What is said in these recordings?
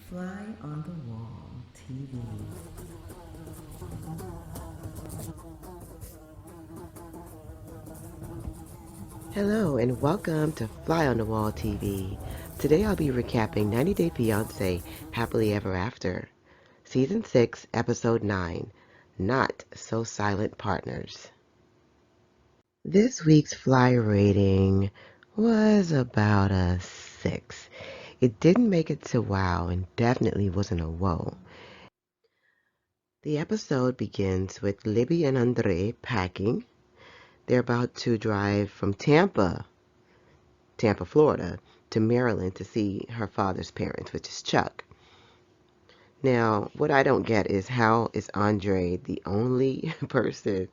Fly on the Wall TV. Hello and welcome to Fly on the Wall TV. Today I'll be recapping 90 Day Fiancé Happily Ever After, Season 6, Episode 9, Not So Silent Partners. This week's Fly rating was about a 6. It didn't make it to wow and definitely wasn't a whoa. The episode begins with Libby and Andrei packing. They're about to drive from Tampa, Florida, to Maryland to see her father's parents, which is Chuck. Now, what I don't get is how is Andre the only person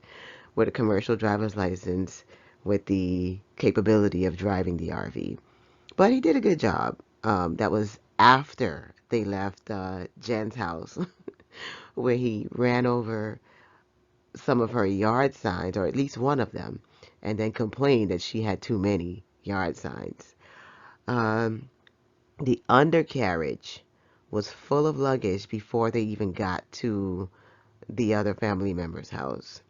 with a commercial driver's license with the capability of driving the RV? But he did a good job. That was after they left Jen's house, where he ran over some of her yard signs, or at least one of them, and then complained that she had too many yard signs. Um, The undercarriage was full of luggage before they even got to the other family member's house.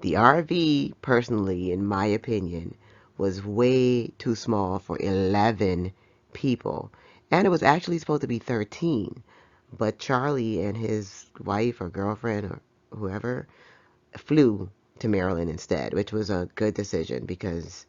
The RV, personally, in my opinion, was way too small for 11 people. And it was actually supposed to be 13. But Charlie and his wife or girlfriend or whoever flew to Maryland instead, which was a good decision because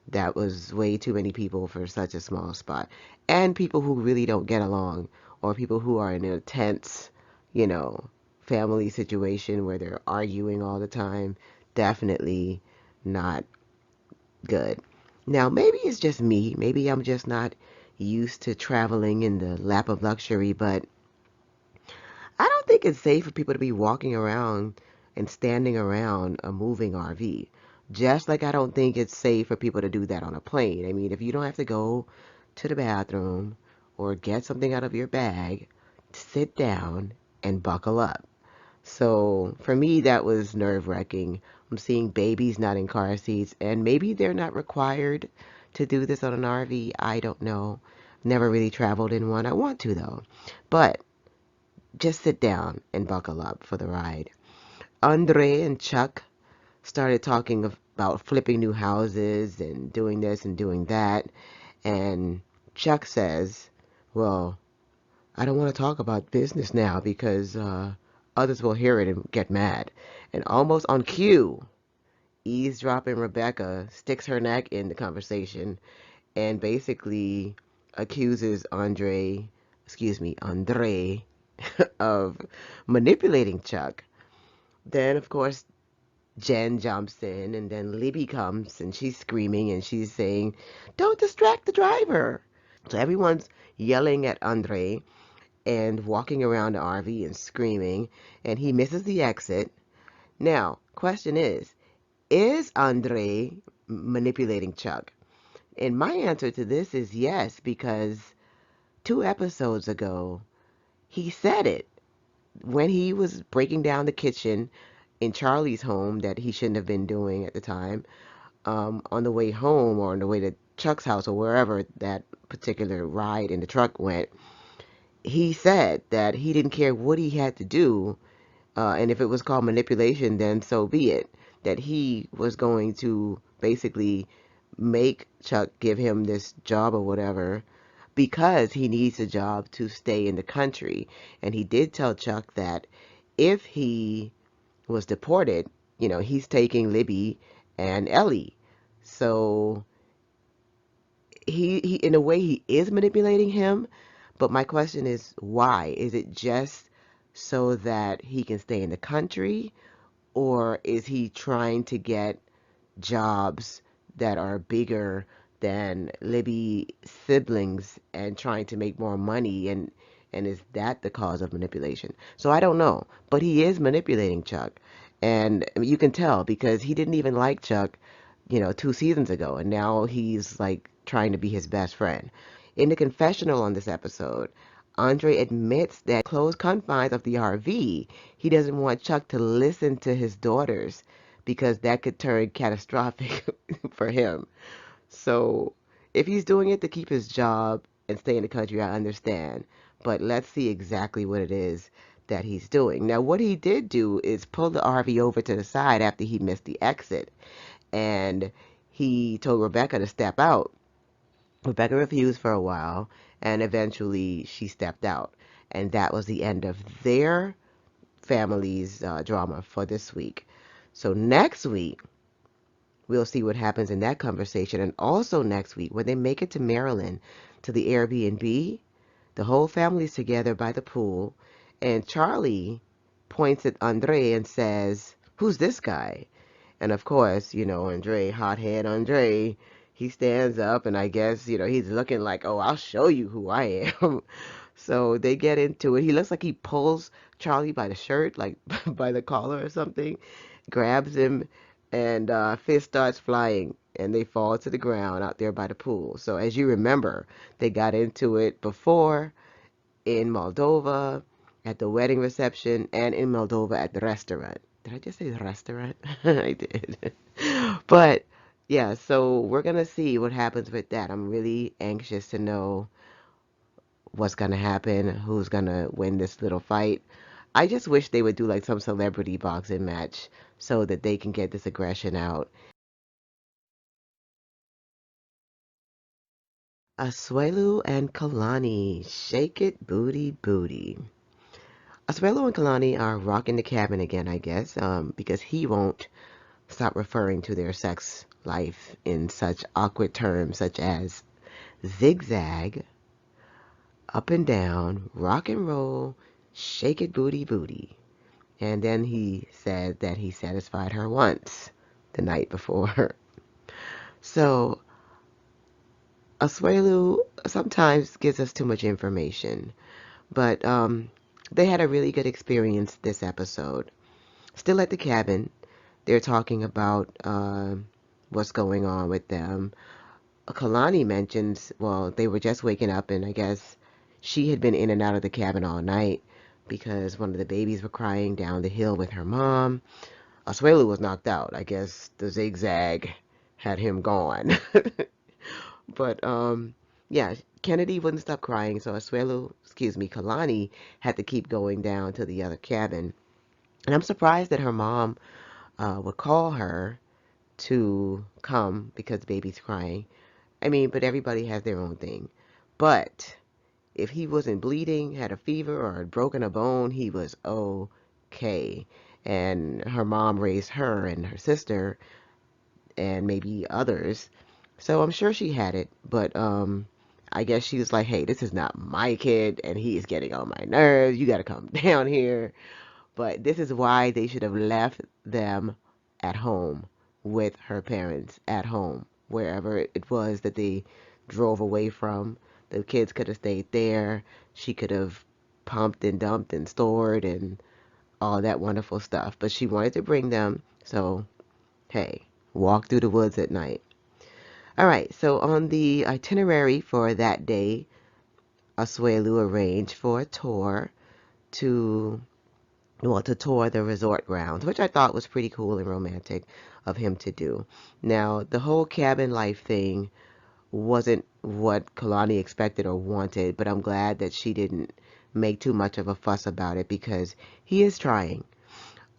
that was way too many people for such a small spot. And people who really don't get along, or people who are in a tense, you know, family situation where they're arguing all the time, definitely not good. Now, maybe it's just me. Maybe I'm just not used to traveling in the lap of luxury, but I don't think it's safe for people to be walking around and standing around a moving RV. Just like I don't think it's safe for people to do that on a plane. I mean, if you don't have to go to the bathroom or get something out of your bag, sit down and buckle up. So for me, that was nerve-wracking. I'm seeing babies not in car seats, and maybe they're not required to do this on an RV. I don't know. Never really traveled in one. I want to, though. But just sit down and buckle up for the ride. Andre and Chuck started talking about flipping new houses and doing this and doing that. And Chuck says, well, I don't want to talk about business now because others will hear it and get mad. And almost on cue, eavesdropping Rebecca sticks her neck in the conversation and basically accuses Andre, of manipulating Chuck. Then, of course, Jen jumps in, and then Libby comes, and she's screaming, and she's saying, don't distract the driver. So everyone's yelling at Andre and walking around the RV and screaming, and he misses the exit. Now, question is Andre manipulating Chuck? And my answer to this is yes, because 2 episodes ago, he said it when he was breaking down the kitchen in Charlie's home that he shouldn't have been doing at the time. On the way home or on the way to Chuck's house or wherever that particular ride in the truck went, he said that he didn't care what he had to do, and if it was called manipulation, then so be it. That he was going to basically make Chuck give him this job or whatever because he needs a job to stay in the country. And he did tell Chuck that if he was deported, he's taking Libby and Ellie. So he in a way he is manipulating him, but my question is why? Is it just so that he can stay in the country, or is he trying to get jobs that are bigger than Libby siblings and trying to make more money, and is that the cause of manipulation? So I don't know, but he is manipulating Chuck, and I mean, you can tell because he didn't even like Chuck, 2 seasons ago, and now he's like trying to be his best friend. In the confessional on this episode, Andre admits that closed confines of the RV, he doesn't want Chuck to listen to his daughters because that could turn catastrophic for him. So if he's doing it to keep his job and stay in the country, I understand. but let's see exactly what it is that he's doing. Now, what he did do is pull the RV over to the side after he missed the exit, and he told Rebecca to step out. Rebecca refused for a while, and eventually she stepped out. And that was the end of their family's drama for this week. So next week, we'll see what happens in that conversation. And also next week, when they make it to Maryland, to the Airbnb, the whole family's together by the pool, and Charlie points at Andre and says, "Who's this guy?" And of course, Andre, hothead Andre, he stands up and I guess, he's looking like, "Oh, I'll show you who I am." So they get into it. He looks like he pulls Charlie by the shirt, like by the collar or something, grabs him, and fist starts flying, and they fall to the ground out there by the pool. So as you remember, they got into it before in Moldova at the wedding reception and in Moldova at the restaurant. Did I just say the restaurant? I did. But yeah, so we're going to see what happens with that. I'm really anxious to know what's going to happen, who's going to win this little fight. I just wish they would do like some celebrity boxing match so that they can get this aggression out. Asuelu and Kalani, shake it, booty, booty. Asuelu and Kalani are rocking the cabin again, I guess, because he won't stop referring to their sex life in such awkward terms such as zigzag, up and down, rock and roll, shake it, booty, booty. And then he said that he satisfied her once the night before. So Asuelu sometimes gives us too much information, but they had a really good experience this episode. Still at the cabin, they're talking about what's going on with them. Kalani mentions, well, they were just waking up, and I guess she had been in and out of the cabin all night because one of the babies were crying down the hill with her mom. Asuelu was knocked out. I guess the zigzag had him gone. But yeah, Kennedy wouldn't stop crying, so Kalani had to keep going down to the other cabin. And I'm surprised that her mom would call her to come because the baby's crying. I mean, but everybody has their own thing. But if he wasn't bleeding, had a fever, or had broken a bone, he was okay. And her mom raised her and her sister and maybe others. So I'm sure she had it, but I guess she was like, "Hey, this is not my kid and he is getting on my nerves. You got to come down here." But this is why they should have left them at home with her parents at home, wherever it was that they drove away from. The kids could have stayed there. She could have pumped and dumped and stored and all that wonderful stuff. But she wanted to bring them, so hey, walk through the woods at night. All right, so on the itinerary for that day, Asuelu arranged for a tour to to tour the resort grounds, which I thought was pretty cool and romantic of him to do. Now, the whole cabin life thing wasn't what Kalani expected or wanted, but I'm glad that she didn't make too much of a fuss about it because he is trying.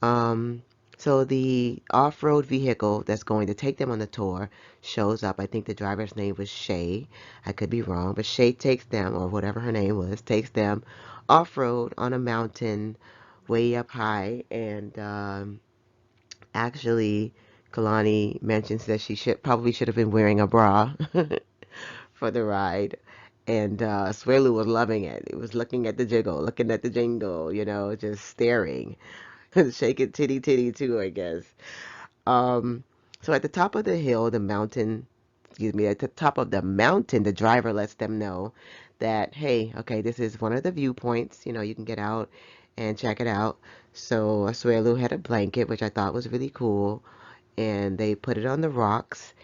Um, so the off-road vehicle that's going to take them on the tour shows up. I think the driver's name was Shay. I could be wrong, but Shay takes them, or whatever her name was, takes them off-road on a mountain way up high. And actually, Kalani mentions that she should have been wearing a bra for the ride. And Swelu was loving it. It was looking at the jiggle, looking at the jingle, just staring. Shake it titty titty too, I guess. Um, so at the top of the hill, at the top of the mountain, the driver lets them know that, hey, okay, this is one of the viewpoints. You can get out and check it out. So Asuelu had a blanket, which I thought was really cool, and they put it on the rocks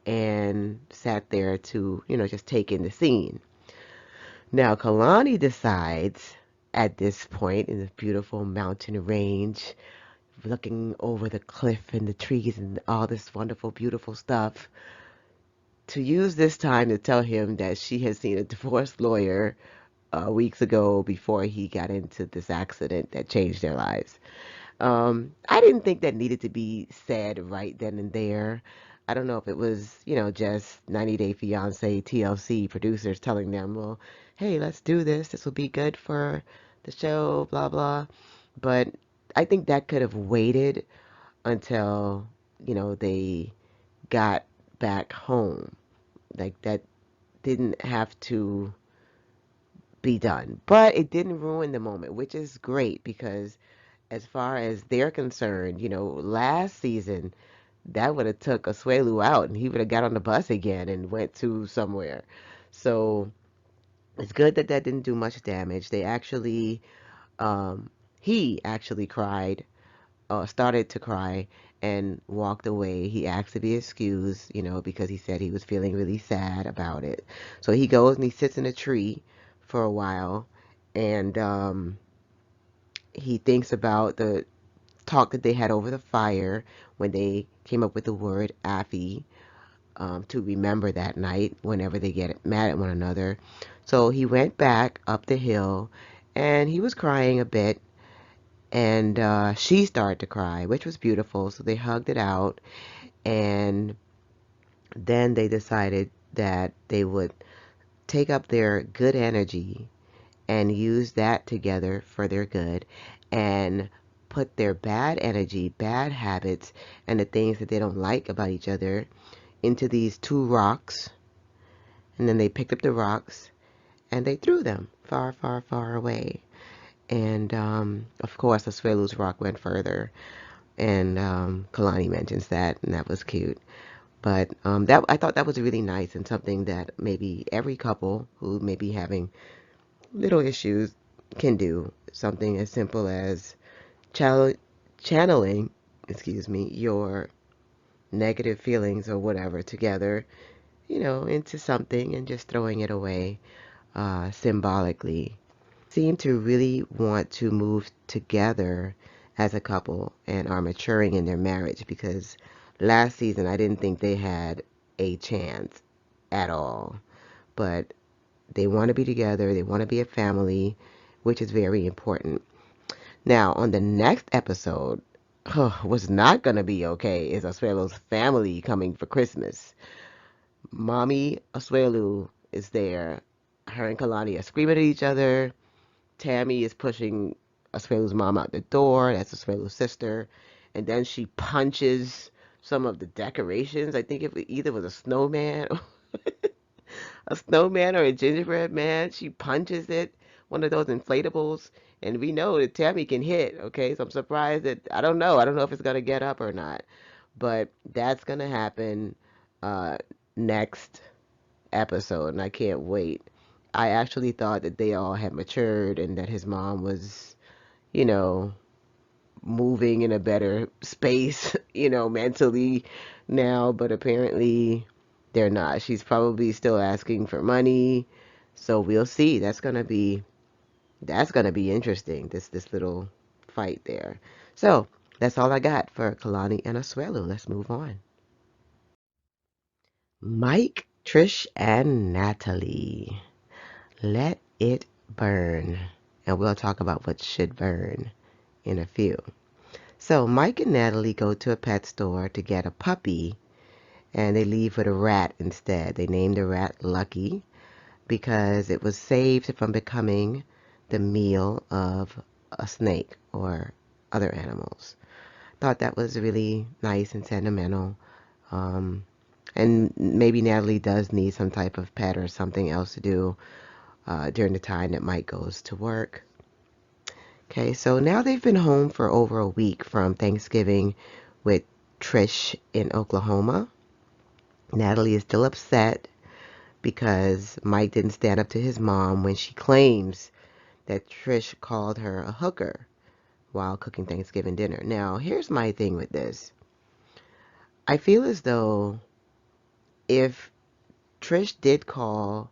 and sat there to, just take in the scene. Now, Kalani decides at this point in the beautiful mountain range looking over the cliff and the trees and all this wonderful, beautiful stuff, to use this time to tell him that she has seen a divorce lawyer weeks ago before he got into this accident that changed their lives. I didn't think that needed to be said right then and there. I don't know if it was, just 90 Day Fiancé TLC producers telling them, well, hey, let's do this. This will be good for the show, blah, blah. But I think that could have waited until, they got back home. Like that didn't have to be done. But it didn't ruin the moment, which is great because as far as they're concerned, last season that would have took Asuelu out and he would have got on the bus again and went to somewhere. So it's good that that didn't do much damage. Um, he actually cried, started to cry and walked away. He asked to be excused, because he said he was feeling really sad about it. So he goes and he sits in a tree for a while and he thinks about the talk that they had over the fire when they came up with the word Affy, to remember that night whenever they get mad at one another. So he went back up the hill and he was crying a bit and she started to cry, which was beautiful. So they hugged it out and then they decided that they would take up their good energy and use that together for their good and put their bad energy, bad habits, and the things that they don't like about each other into these two rocks. And then they picked up the rocks and they threw them far, far, far away. And of course, Asuelu's rock went further. And Kalani mentions that, and that was cute. But that I thought that was really nice and something that maybe every couple who may be having little issues can do. Something as simple as channeling, your negative feelings or whatever together, into something and just throwing it away symbolically. Seem to really want to move together as a couple and are maturing in their marriage because last season I didn't think they had a chance at all. But they want to be together, they want to be a family, which is very important. Now, on the next episode, what's not going to be okay is Asuelo's family coming for Christmas. Mommy Asuelu is there. Her and Kalani are screaming at each other. Tammy is pushing Asuelu's mom out the door. That's Asuelu's sister. And then she punches some of the decorations. I think it either was a snowman a snowman or a gingerbread man. She punches it, one of those inflatables, and we know that Tammy can hit. Okay, so I'm surprised that I don't know. I don't know if it's gonna get up or not, but that's gonna happen uh, next episode, and I can't wait. I actually thought that they all had matured and that his mom was, you know, moving in a better space, mentally now, but apparently they're not. She's probably still asking for money. So we'll see. That's gonna be interesting, this little fight there. So that's all I got for Kalani and Asuelu. Let's move on. Mike, Trish, and Natalie. Let it burn. And we'll talk about what should burn in a few. So Mike and Natalie go to a pet store to get a puppy and they leave with a rat instead. They named the rat Lucky because it was saved from becoming the meal of a snake or other animals. Thought that was really nice and sentimental. Um, and maybe Natalie does need some type of pet or something else to do during the time that Mike goes to work. Okay, so now they've been home for over a week from Thanksgiving with Trish in Oklahoma. Natalie is still upset because Mike didn't stand up to his mom when she claims that Trish called her a hooker while cooking Thanksgiving dinner. Now, here's my thing with this. I feel as though if Trish did call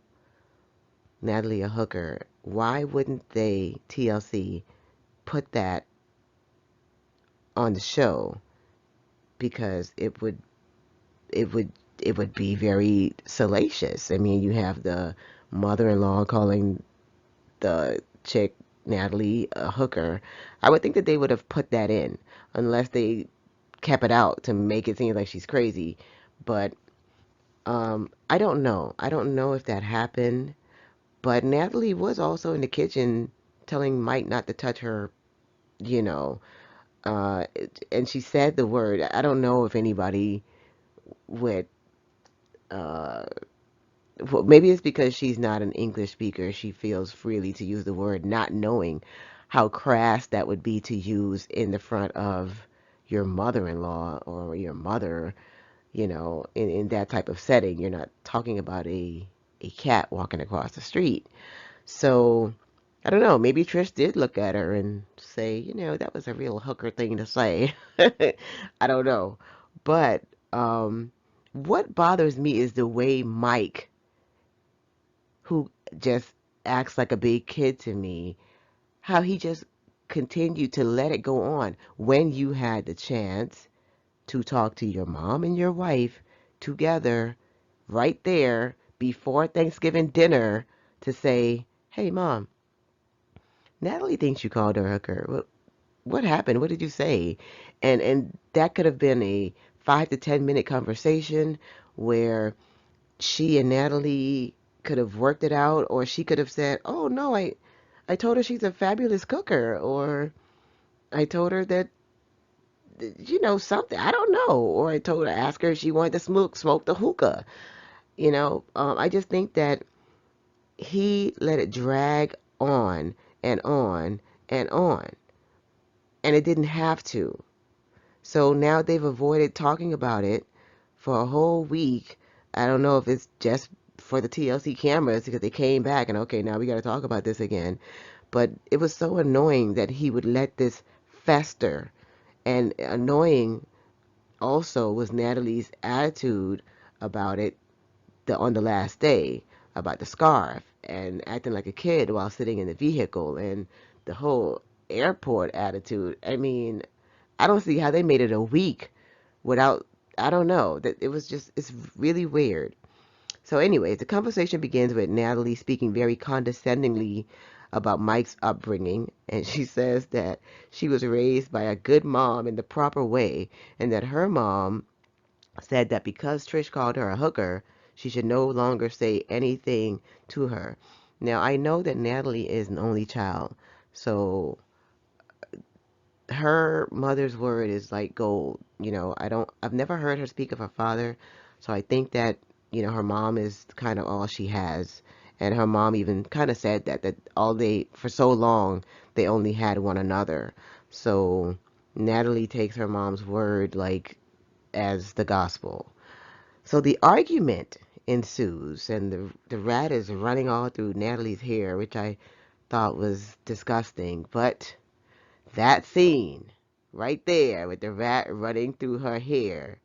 Natalie a hooker, why wouldn't they, TLC, put that on the show? Because it would it would be very salacious. I mean, you have the mother-in-law calling the chick Natalie a hooker, I would think that they would have put that in, unless they kept it out to make it seem like she's crazy. But I don't know. I don't know if that happened. But Natalie was also in the kitchen telling Mike not to touch her, you know. And she said the word. I don't know if anybody would. Uh, well, maybe it's because she's not an English speaker. She feels freely to use the word, not knowing how crass that would be to use in the front of your mother-in-law or your mother, in that type of setting. You're not talking about a cat walking across the street. So I don't know. Maybe Trish did look at her and say, that was a real hooker thing to say. I don't know. But what bothers me is the way Mike, who just acts like a big kid to me, how he just continued to let it go on when you had the chance to talk to your mom and your wife together right there before Thanksgiving dinner to say, hey, mom, Natalie thinks you called her a hooker. What happened? What did you say? And that could have been a 5 to 10 minute conversation where she and Natalie could have worked it out, or she could have said, "Oh no, I told her she's a fabulous cooker," or I told her that something, I don't know, or I told her, ask her if she wanted to smoke the hookah. I just think that he let it drag on and on and on, and it didn't have to. So now they've avoided talking about it for a whole week. I don't know if it's just for the TLC cameras because they came back and okay, now we got to talk about this again. But it was so annoying that he would let this fester. And annoying also was Natalie's attitude about it on the last day, about the scarf and acting like a kid while sitting in the vehicle and the whole airport attitude. I mean, I don't see how they made it a week without, I don't know, that it was just, it's really weird. So anyways, the conversation begins with Natalie speaking very condescendingly about Mike's upbringing, and she says that she was raised by a good mom in the proper way, and that her mom said that because Trish called her a hooker, she should no longer say anything to her. Now, I know that Natalie is an only child, so her mother's word is like gold. I've never heard her speak of her father, so I think that, her mom is kind of all she has. And her mom even kind of said that for so long, they only had one another. So Natalie takes her mom's word like as the gospel. So the argument ensues, and the rat is running all through Natalie's hair, which I thought was disgusting. But that scene right there with the rat running through her hair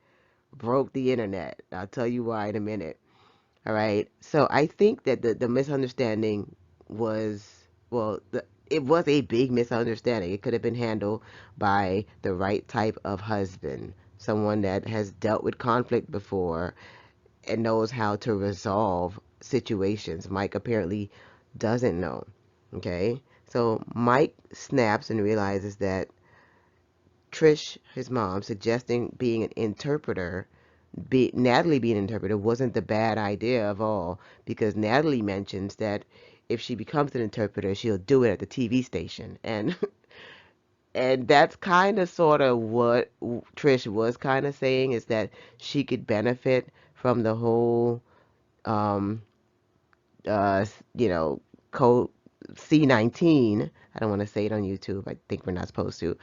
broke the internet. I'll tell you why in a minute. All right. So I think that the misunderstanding was, well, it was a big misunderstanding. It could have been handled by the right type of husband, someone that has dealt with conflict before and knows how to resolve situations. Mike apparently doesn't know. Okay. So Mike snaps and realizes that Trish, his mom, suggesting being an interpreter, Natalie being an interpreter wasn't the bad idea of all, because Natalie mentions that if she becomes an interpreter, she'll do it at the TV station, and and that's kind of sort of what Trish was kind of saying, is that she could benefit from the whole um uh you know code C19. I don't want to say it on YouTube. I think we're not supposed to.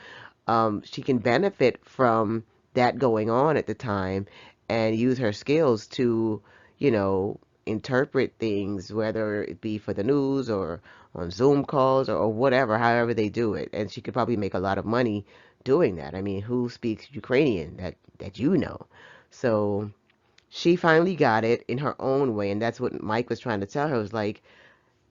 She can benefit from that going on at the time and use her skills to, you know, interpret things, whether it be for the news or on Zoom calls or whatever, however they do it. And she could probably make a lot of money doing that. I mean, who speaks Ukrainian that you know? So she finally got it in her own way, and that's what Mike was trying to tell her. It was like,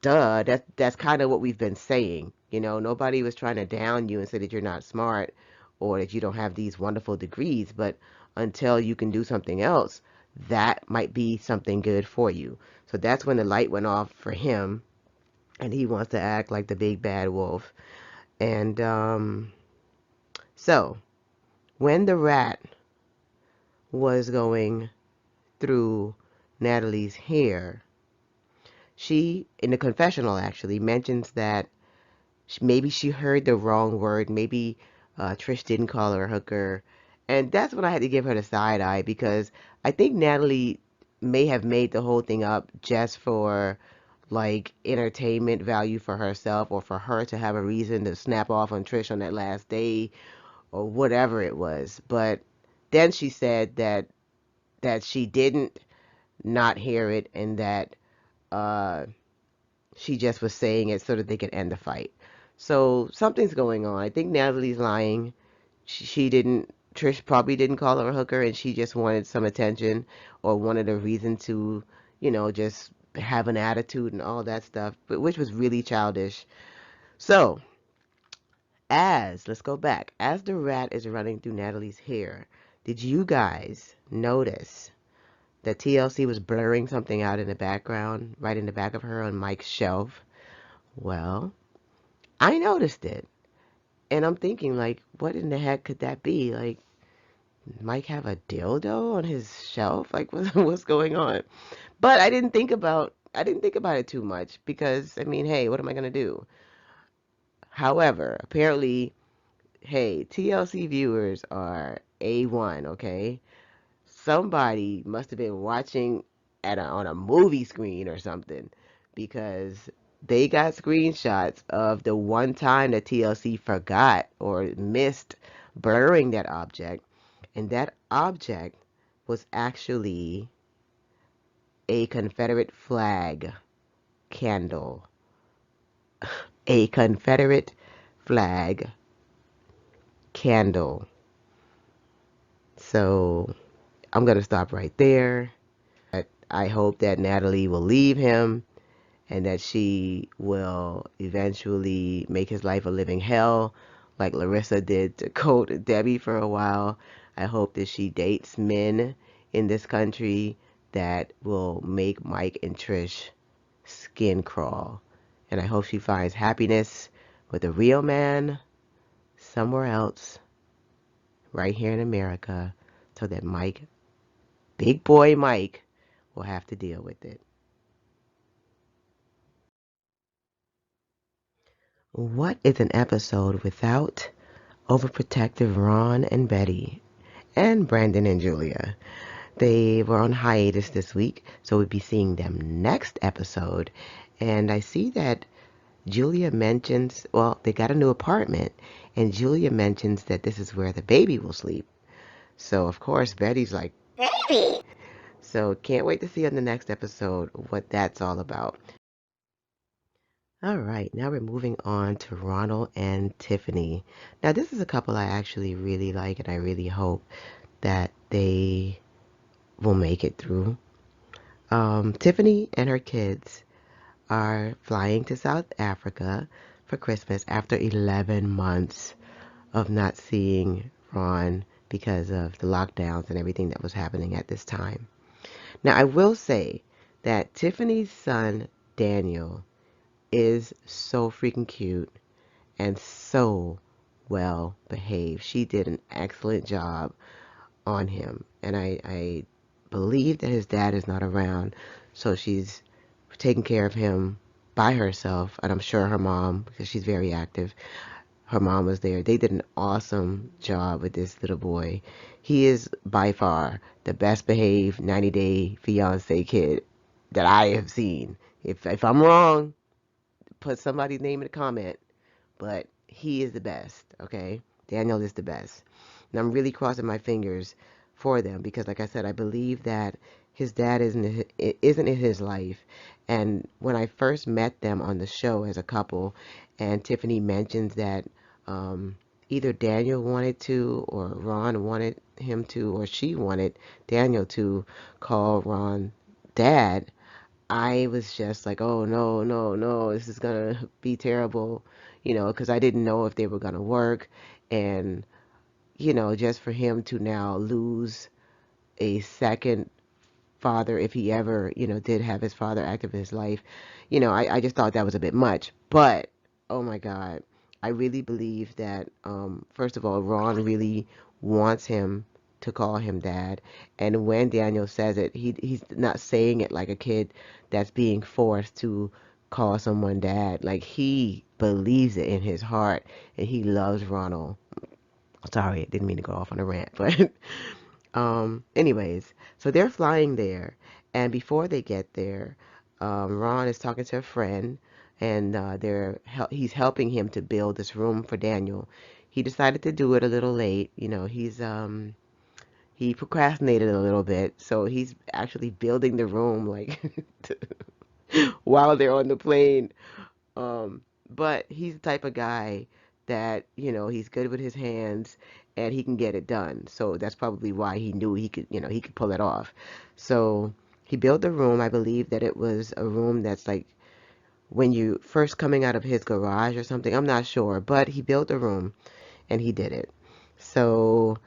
duh, that's kind of what we've been saying. Nobody was trying to down you and say that you're not smart or that you don't have these wonderful degrees, but until you can do something else, that might be something good for you. So that's when the light went off for him, and he wants to act like the big bad wolf. And so when the rat was going through Natalie's hair, she, in the confessional actually, mentions that maybe she heard the wrong word. Maybe Trish didn't call her a hooker. And that's when I had to give her the side eye because I think Natalie may have made the whole thing up just for like entertainment value for herself or for her to have a reason to snap off on Trish on that last day or whatever it was. But then she said that she didn't not hear it and that uh she just was saying it so that they could end the fight. So something's going on. I think Natalie's lying. She didn't. Trish probably didn't call her a hooker, and she just wanted some attention or wanted a reason to, just have an attitude and all that stuff, but which was really childish. So, let's go back. As the rat is running through Natalie's hair, did you guys notice that TLC was blurring something out in the background, right in the back of her on Mike's shelf? Well, I noticed it. And I'm thinking, like, what in the heck could that be? Like, Mike have a dildo on his shelf? Like, what's going on? But I didn't think about it too much because I mean, hey, what am I gonna do? However, apparently, hey, TLC viewers are A1, okay? Somebody must have been watching on a movie screen or something because they got screenshots of the one time that TLC forgot or missed blurring that object, and that object was actually a Confederate flag candle. A Confederate flag candle. So I'm going to stop right there. I hope that Natalie will leave him and that she will eventually make his life a living hell like Larissa did to Colt Debbie for a while. I hope that she dates men in this country that will make Mike and Trish skin crawl. And I hope she finds happiness with a real man somewhere else, right here in America, so that Mike, big boy Mike, will have to deal with it. What is an episode without overprotective Ron and Betty and Brandon and Julia? They were on hiatus this week, so we'll be seeing them next episode. And I see that Julia mentions, well, they got a new apartment, and Julia mentions that this is where the baby will sleep. So, of course, Betty's like, baby! So, can't wait to see on the next episode what that's all about. All right, now we're moving on to Ronald and Tiffany. Now, this is a couple I actually really like, and I really hope that they will make it through. Tiffany and her kids are flying to South Africa for Christmas after 11 months of not seeing Ron because of the lockdowns and everything that was happening at this time. Now, I will say that Tiffany's son, Daniel, is so freaking cute and so well behaved. She did an excellent job on him. And I believe that his dad is not around, so she's taking care of him by herself. And I'm sure her mom, because she's very active, her mom was there. They did an awesome job with this little boy. He is by far the best behaved 90-day fiance kid that I have seen. If I'm wrong, put somebody's name in the comment, but he is the best, okay? Daniel is the best. And I'm really crossing my fingers for them because, like I said, I believe that his dad isn't in his life. And when I first met them on the show as a couple, and Tiffany mentions that either Daniel wanted to, or Ron wanted him to, or she wanted Daniel to call Ron dad, I was just like, oh no, no, no, this is gonna be terrible, because I didn't know if they were gonna work. And, just for him to now lose a second father, if he ever, did have his father active in his life. I just thought that was a bit much. But, oh my God, I really believe that, first of all, Ron really wants him to call him dad. And when Daniel says it, he's not saying it like a kid that's being forced to call someone dad. Like, he believes it in his heart, and he loves Ronald. Sorry, I didn't mean to go off on a rant, but anyways, so they're flying there, and before they get there, Ron is talking to a friend, and he's helping him to build this room for Daniel. He decided to do it a little late. He procrastinated a little bit, so he's actually building the room like while they're on the plane. Um, but he's the type of guy that, he's good with his hands and he can get it done. So that's probably why he knew he could pull it off. So he built the room. I believe that it was a room that's like when you first coming out of his garage or something. I'm not sure, but he built a room and he did it. So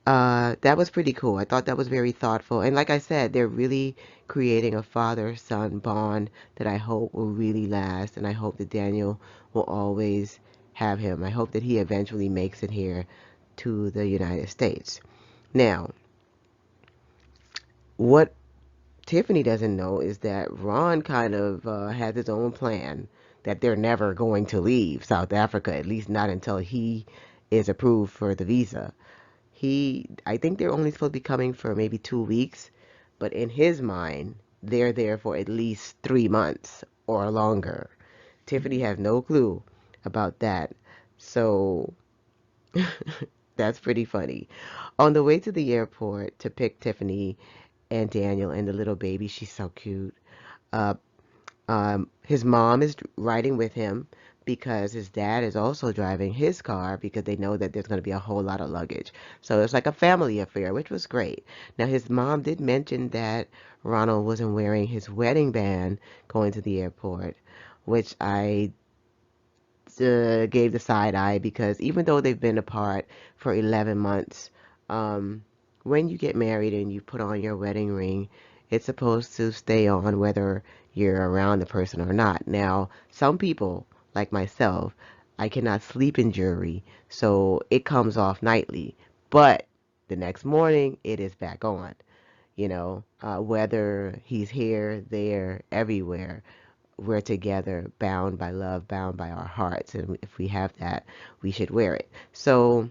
that was pretty cool. I thought that was very thoughtful. And like I said, they're really creating a father-son bond that I hope will really last. And I hope that Daniel will always have him. I hope that he eventually makes it here to the United States. Now, what Tiffany doesn't know is that Ron kind of has his own plan that they're never going to leave South Africa, at least not until he is approved for the visa. I think they're only supposed to be coming for maybe 2 weeks, but in his mind, they're there for at least 3 months or longer. Tiffany has no clue about that. So that's pretty funny. On the way to the airport to pick Tiffany and Daniel and the little baby, she's so cute. Uh, his mom is riding with him because his dad is also driving his car because they know that there's going to be a whole lot of luggage. So it's like a family affair, which was great. Now, his mom did mention that Ronald wasn't wearing his wedding band going to the airport, which I gave the side eye because even though they've been apart for 11 months, um, when you get married and you put on your wedding ring, it's supposed to stay on whether you're around the person or not. Now, some people, like myself, I cannot sleep in jewelry, so it comes off nightly. But the next morning, it is back on. Whether he's here, there, everywhere, we're together, bound by love, bound by our hearts. And if we have that, we should wear it. So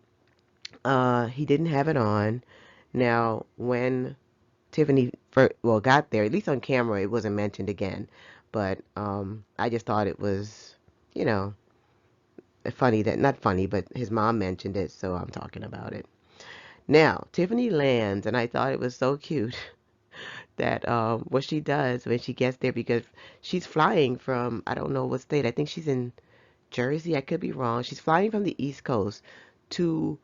he didn't have it on. Now, when Tiffany got there, at least on camera, it wasn't mentioned again. But I just thought it was, you know, funny that, not funny, but his mom mentioned it, so I'm talking about it. Now, Tiffany lands, and I thought it was so cute that what she does when she gets there because she's flying from I don't know what state. I think she's in Jersey. I could be wrong. She's flying from the East Coast to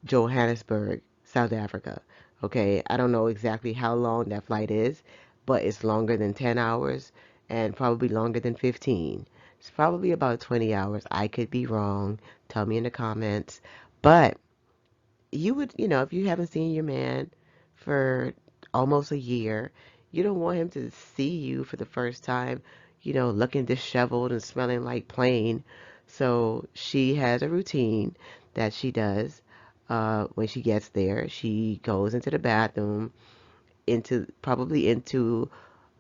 Johannesburg, South Africa. Okay, I don't know exactly how long that flight is, but it's longer than 10 hours and probably longer than 15. It's probably about 20 hours. I could be wrong. Tell me in the comments. But you would, if you haven't seen your man for almost a year, you don't want him to see you for the first time, looking disheveled and smelling like plain. So she has a routine that she does when she gets there. She goes into the bathroom, probably into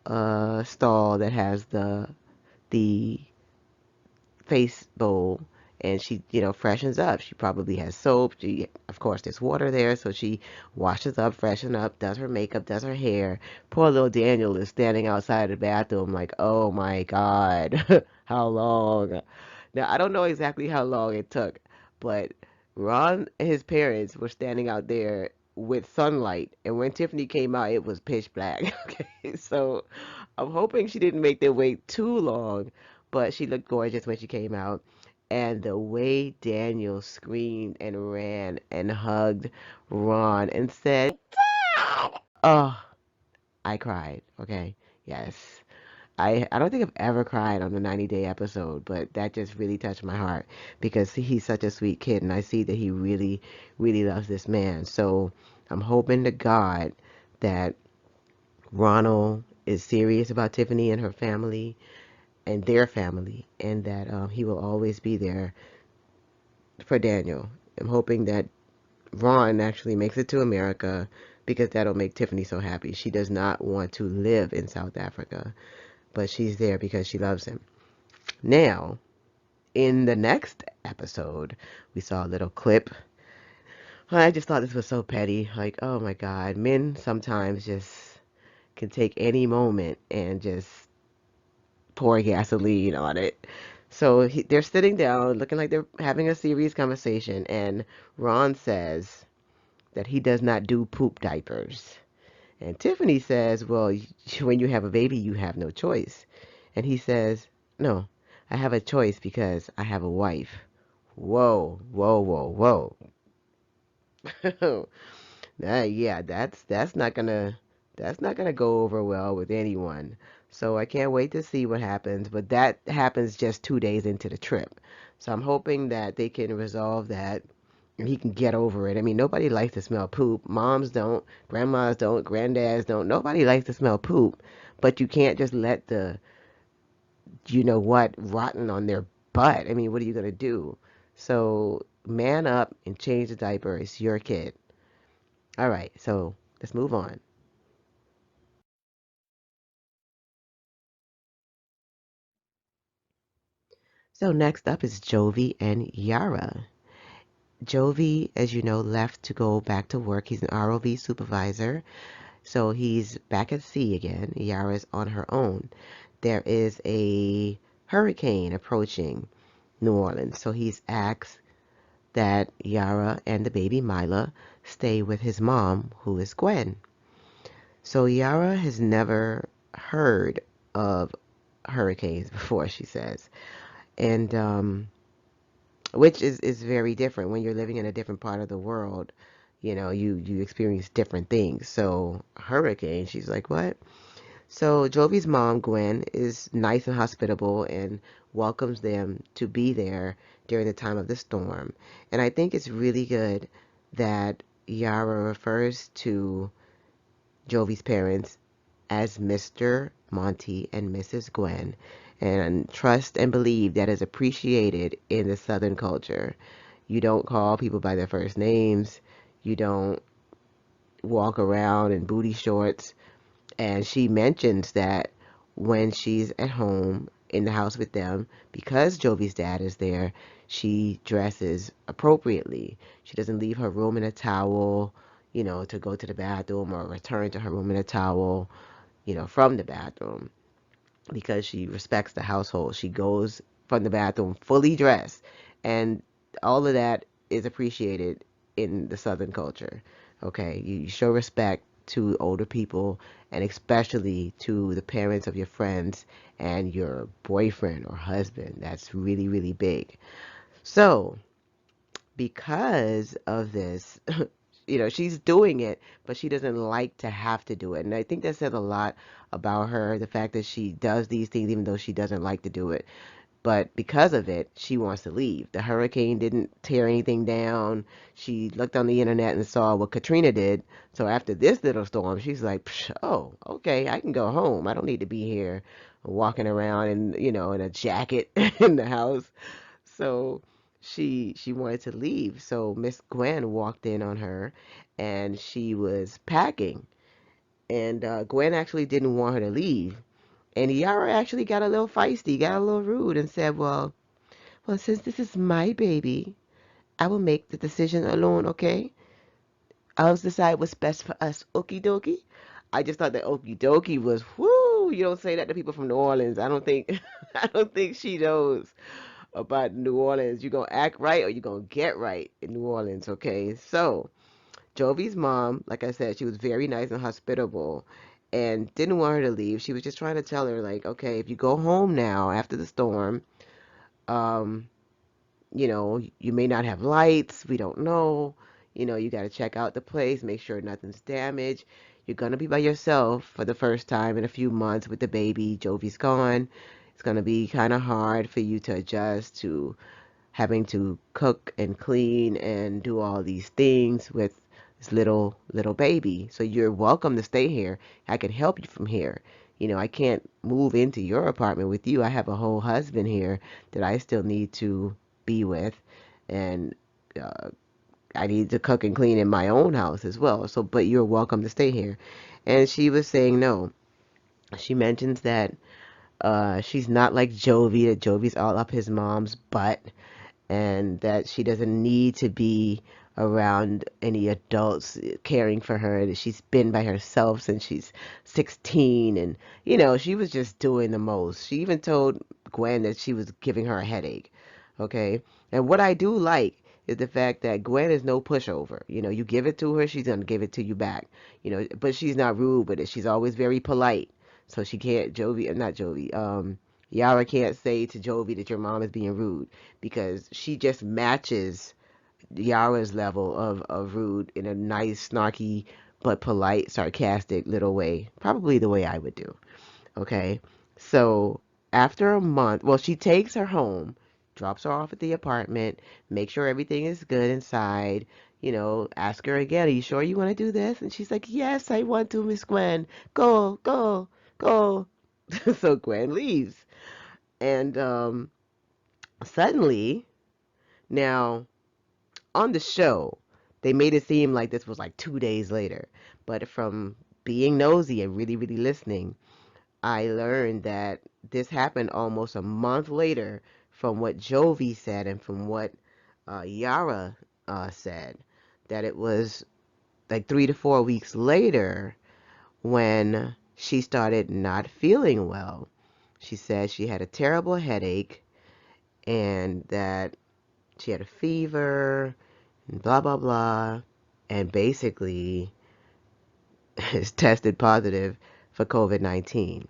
a stall that has the face bowl and she, freshens up. She probably has soap. Of course, there's water there, so she washes up, freshens up, does her makeup, does her hair. Poor little Daniel is standing outside the bathroom like, oh my God, how long? Now, I don't know exactly how long it took, but Ron and his parents were standing out there with sunlight, and when Tiffany came out, it was pitch black. Okay, so I'm hoping she didn't make them wait too long, but she looked gorgeous when she came out. And the way Daniel screamed and ran and hugged Ron and said, "Oh, I cried." Okay, yes. I don't think I've ever cried on a 90-day episode, but that just really touched my heart because he's such a sweet kid, and I see that he really, really loves this man. So I'm hoping to God that Ronald is serious about Tiffany and her family and their family, and that he will always be there for Daniel. I'm hoping that Ron actually makes it to America because that'll make Tiffany so happy. She does not want to live in South Africa, but she's there because she loves him. Now, in the next episode, we saw a little clip. I just thought this was so petty. Like, oh my God, men sometimes just can take any moment and just pour gasoline on it. So they're sitting down, looking like they're having a serious conversation, and Ron says that he does not do poop diapers. And Tiffany says, well, when you have a baby, you have no choice. And he says, no, I have a choice because I have a wife. Whoa, whoa, whoa, whoa. Yeah, that's not gonna go over well with anyone. So I can't wait to see what happens. But that happens just 2 days into the trip. So I'm hoping that they can resolve that and he can get over it. I mean, nobody likes to smell poop. Moms don't, grandmas don't, granddads don't. Nobody likes to smell poop. But you can't just let the, you know what, rotten on their butt. I mean, what are you gonna do? So man up and change the diaper. It's your kid. All right, so let's move on. So next up is Jovi and Yara. Jovi, as you know, left to go back to work. He's an ROV supervisor. So he's back at sea again. Yara's on her own. There is a hurricane approaching New Orleans. So he's asked that Yara and the baby Mila stay with his mom, who is Gwen. So Yara has never heard of hurricanes before, she says. And which is very different when you're living in a different part of the world. You know, you experience different things. So hurricane, she's like, what? So Jovi's mom, Gwen, is nice and hospitable and welcomes them to be there during the time of the storm. And I think it's really good that Yara refers to Jovi's parents as Mr. Monty and Mrs. Gwen, and trust and believe that is appreciated in the Southern culture. You don't call people by their first names. You don't walk around in booty shorts. And she mentions that when she's at home in the house with them, because Jovi's dad is there, she dresses appropriately. She doesn't leave her room in a towel, to go to the bathroom or return to her room in a towel, from the bathroom because she respects the household. She goes from the bathroom fully dressed, and all of that is appreciated in the Southern culture. Okay, you show respect to older people and especially to the parents of your friends and your boyfriend or husband. That's really, really big. So, because of this, she's doing it, but she doesn't like to have to do it. And I think that says a lot about her, the fact that she does these things even though she doesn't like to do it. But because of it, she wants to leave. The hurricane didn't tear anything down. She looked on the internet and saw what Katrina did. So after this little storm, she's like, oh, okay, I can go home. I don't need to be here walking around in a jacket in the house. So she wanted to leave. So Miss Gwen walked in on her and she was packing. And Gwen actually didn't want her to leave. And Yara actually got a little feisty, got a little rude, and said, well, since this is my baby, I will make the decision alone, okay? I'll decide what's best for us. Okie dokie. I just thought that okie dokie was whoo. You don't say that to people from New Orleans. I don't think I don't think she knows about New Orleans. You're gonna act right or you're gonna get right in New Orleans, okay? So Jovi's mom, like I said, she was very nice and hospitable and didn't want her to leave. She was just trying to tell her, like, okay, if you go home now after the storm, um, you may not have lights. We don't know. You got to check out the place, make sure nothing's damaged. You're going to be by yourself for the first time in a few months with the baby. Jovi's gone. It's going to be kind of hard for you to adjust to having to cook and clean and do all these things with this little baby. So you're welcome to stay here. I can help you from here. I can't move into your apartment with you. I have a whole husband here that I still need to be with, and uh, I need to cook and clean in my own house as well. So, but you're welcome to stay here. And she was saying no. She mentions that she's not like Jovi, that Jovi's all up his mom's butt, and that she doesn't need to be around any adults caring for her, that she's been by herself since she's 16. And she was just doing the most. She even told Gwen that she was giving her a headache. Okay. And what I do like is the fact that Gwen is no pushover. You give it to her, she's gonna give it to you back. But she's not rude with it. She's always very polite. So she can't Jovi, not Jovi, Yara can't say to Jovi that your mom is being rude, because she just matches Yara's level of rude in a nice, snarky, but polite, sarcastic little way. Probably the way I would do. Okay. So after a month, well, she takes her home, drops her off at the apartment, make sure everything is good inside. Ask her again, are you sure you want to do this? And she's like, yes, I want to, Miss Gwen. Go, go, go. So Gwen leaves. And suddenly, now on the show, they made it seem like this was like 2 days later. But from being nosy and really, really listening, I learned that this happened almost a month later from what Jovi said and from what Yara said. That it was like 3 to 4 weeks later when she started not feeling well. She said she had a terrible headache and that she had a fever and blah blah blah, and basically is tested positive for COVID-19.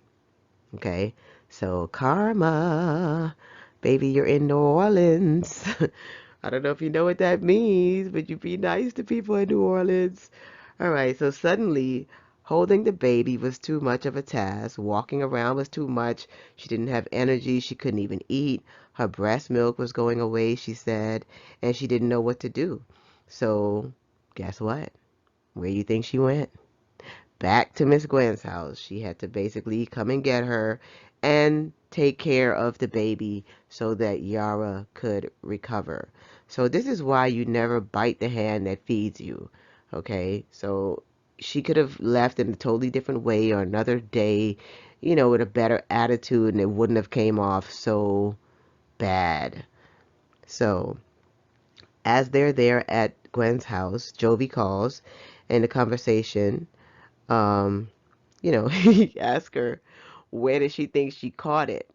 Okay, so karma, baby, you're in New Orleans. I don't know if you know what that means, but you be nice to people in New Orleans. All right, so suddenly holding the baby was too much of a task. Walking around was too much. She didn't have energy. She couldn't even eat. Her breast milk was going away, she said, and she didn't know what to do. So, guess what? Where you think she went? Back to Miss Gwen's house. She had to basically come and get her and take care of the baby so that Yara could recover. So this is why you never bite the hand that feeds you. Okay? So she could have left in a totally different way or another day, with a better attitude, and it wouldn't have came off so bad. So as they're there at Gwen's house, Jovi calls in the conversation. Um, he asked her, where did she think she caught it?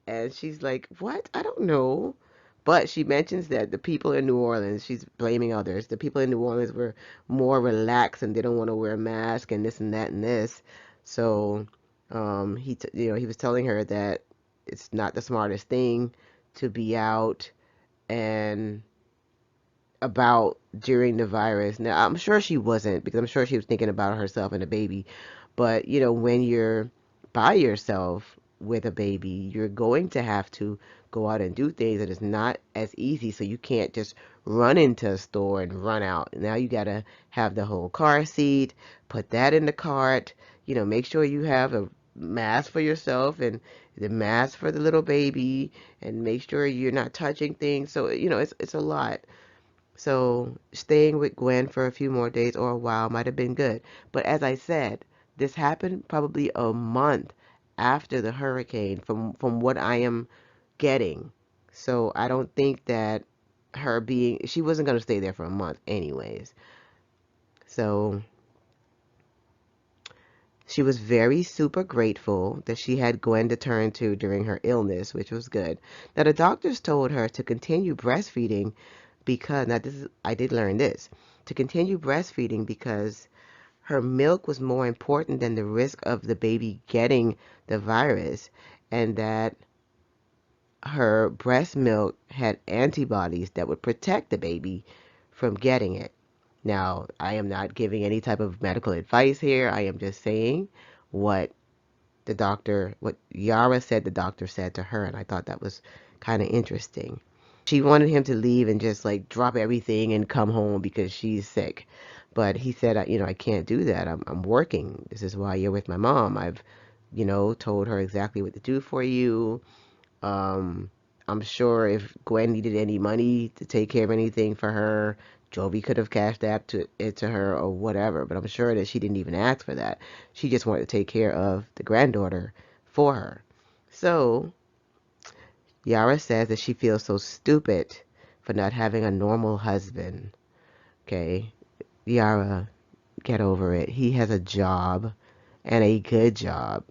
And she's like, what? I don't know. But she mentions that the people in New Orleans, she's blaming others. The people in New Orleans were more relaxed and they don't want to wear a mask and this and that and this. So, he was telling her that it's not the smartest thing to be out and about during the virus. Now, I'm sure she wasn't, because I'm sure she was thinking about herself and the baby. But, when you're by yourself with a baby, you're going to have to go out and do things that is not as easy. So you can't just run into a store and run out. Now you got to have the whole car seat, put that in the cart, make sure you have a mask for yourself and the mask for the little baby, and make sure you're not touching things. So, it's a lot. So staying with Gwen for a few more days or a while might have been good. But as I said, this happened probably a month after the hurricane from what I am getting. So I don't think that she wasn't going to stay there for a month anyways. So she was very super grateful that she had Gwen to turn to during her illness, which was good. Now the doctors told her to continue breastfeeding because, now this is, I did learn this, to continue breastfeeding because her milk was more important than the risk of the baby getting the virus, and that her breast milk had antibodies that would protect the baby from getting it. Now, I am not giving any type of medical advice here. I am just saying what what Yara said the doctor said to her, and I thought that was kind of interesting. She wanted him to leave and just like drop everything and come home because she's sick. But he said, I can't do that. I'm working. This is why you're with my mom. I've, told her exactly what to do for you. Um, I'm sure if Gwen needed any money to take care of anything for her, Jovi could have cashed it to her or whatever. But I'm sure that she didn't even ask for that. She just wanted to take care of the granddaughter for her. So Yara says that she feels so stupid for not having a normal husband. Okay, Yara, get over it. He has a job and a good job.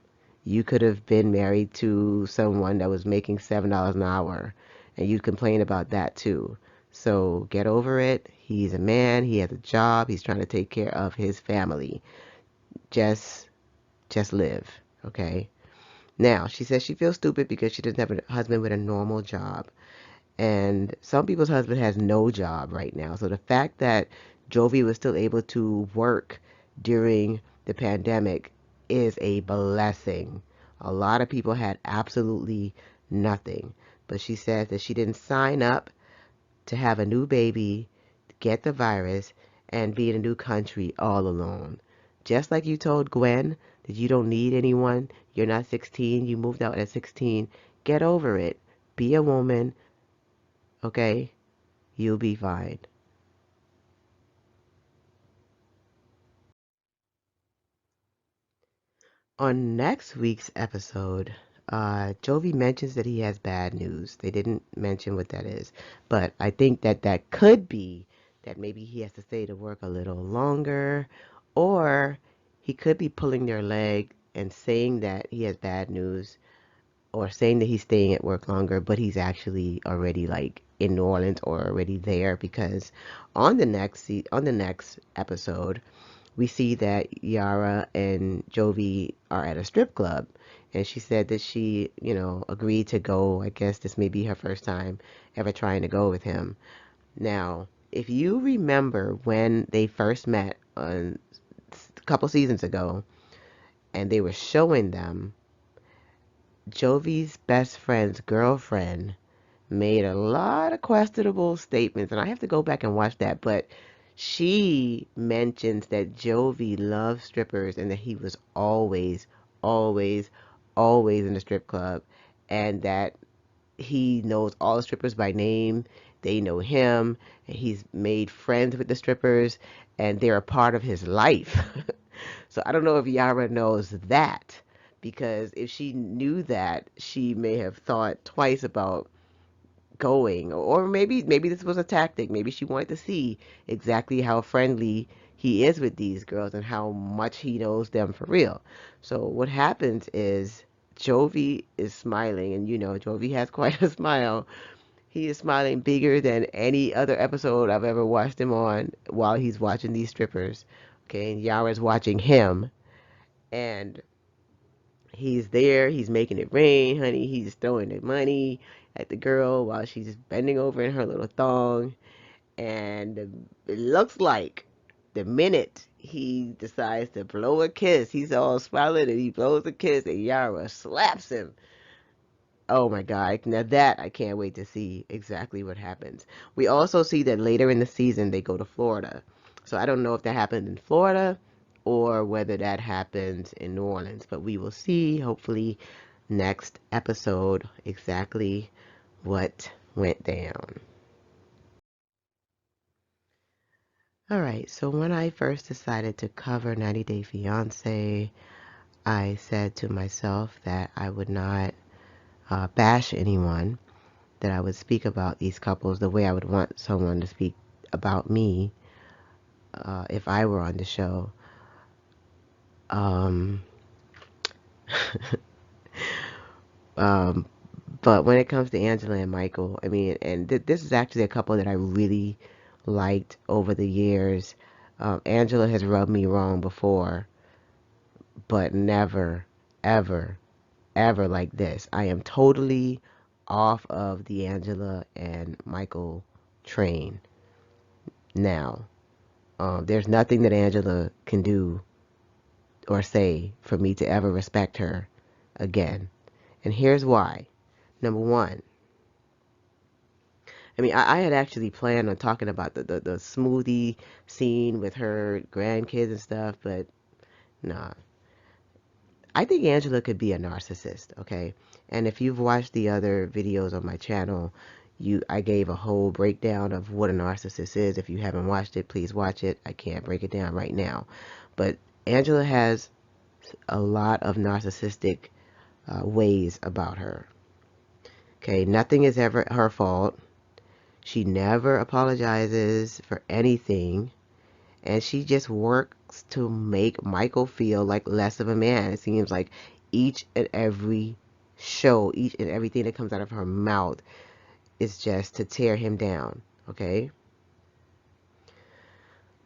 You could have been married to someone that was making $7 an hour and you'd complain about that too. So get over it. He's a man, he has a job, he's trying to take care of his family. Just just live, okay? Now, she says she feels stupid because she doesn't have a husband with a normal job. And some people's husband has no job right now. So the fact that Jovi was still able to work during the pandemic is a blessing. A lot of people had absolutely nothing. But she says that she didn't sign up to have a new baby, get the virus, and be in a new country all alone. Just like you told Gwen that you don't need anyone, you're not 16, you moved out at 16, get over it. Be a woman, okay? You'll be fine. On next week's episode, Jovi mentions that he has bad news. They didn't mention what that is, but I think that that could be that maybe he has to stay to work a little longer, or he could be pulling their leg and saying that he has bad news, or saying that he's staying at work longer, but he's actually already like in New Orleans or already there because on the next episode we see that Yara and Jovi are at a strip club. And she said that she, agreed to go. I guess this may be her first time ever trying to go with him. Now, if you remember when they first met a couple seasons ago and they were showing them, Jovi's best friend's girlfriend made a lot of questionable statements, and I have to go back and watch that. But she mentions that Jovi loves strippers and that he was always, always, always in the strip club, and that he knows all the strippers by name. They know him, and he's made friends with the strippers, and they're a part of his life. So I don't know if Yara knows that, because if she knew that, she may have thought twice about going, or maybe this was a tactic. Maybe she wanted to see exactly how friendly he is with these girls and how much he knows them for real. So what happens is Jovi is smiling, and Jovi has quite a smile. He is smiling bigger than any other episode I've ever watched him on while he's watching these strippers. Okay, and Yara's watching him, and he's there, he's making it rain, honey. He's throwing the money at the girl while she's bending over in her little thong. And it looks like the minute he decides to blow a kiss, he's all smiling and he blows a kiss, and Yara slaps him. Oh my God. Now that I can't wait to see exactly what happens. We also see that later in the season they go to Florida. So I don't know if that happened in Florida or whether that happens in New Orleans, but we will see hopefully next episode exactly what went down. All right, so when I first decided to cover 90 Day Fiancé, I said to myself that I would not bash anyone, that I would speak about these couples the way I would want someone to speak about me if I were on the show. Um, um, but when it comes to Angela and Michael, I mean, and this is actually a couple that I really liked over the years. Angela has rubbed me wrong before, but never, ever, ever like this. I am totally off of the Angela and Michael train now. There's nothing that Angela can do or say for me to ever respect her again. And here's why. Number one, I mean, I had actually planned on talking about the smoothie scene with her grandkids and stuff, but nah. I think Angela could be a narcissist, okay? And if you've watched the other videos on my channel, I gave a whole breakdown of what a narcissist is. If you haven't watched it, please watch it. I can't break it down right now. But Angela has a lot of narcissistic ways about her. Okay, nothing is ever her fault. She never apologizes for anything, and she just works to make Michael feel like less of a man. It seems like each and every show, each and everything that comes out of her mouth is just to tear him down, okay?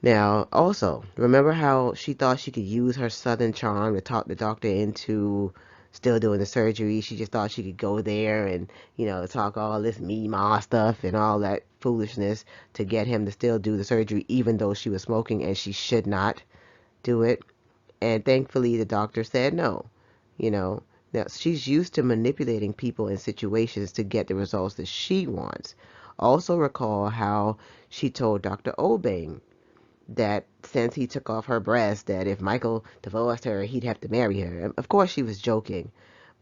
Now, also, remember how she thought she could use her southern charm to talk the doctor into still doing the surgery? She just thought she could go there and, talk all this me-ma stuff and all that foolishness to get him to still do the surgery, even though she was smoking and she should not do it. And thankfully, the doctor said no. You know, now she's used to manipulating people in situations to get the results that she wants. Also, recall how she told Dr. Obeng that since he took off her breast, that if Michael divorced her, he'd have to marry her. Of course, she was joking,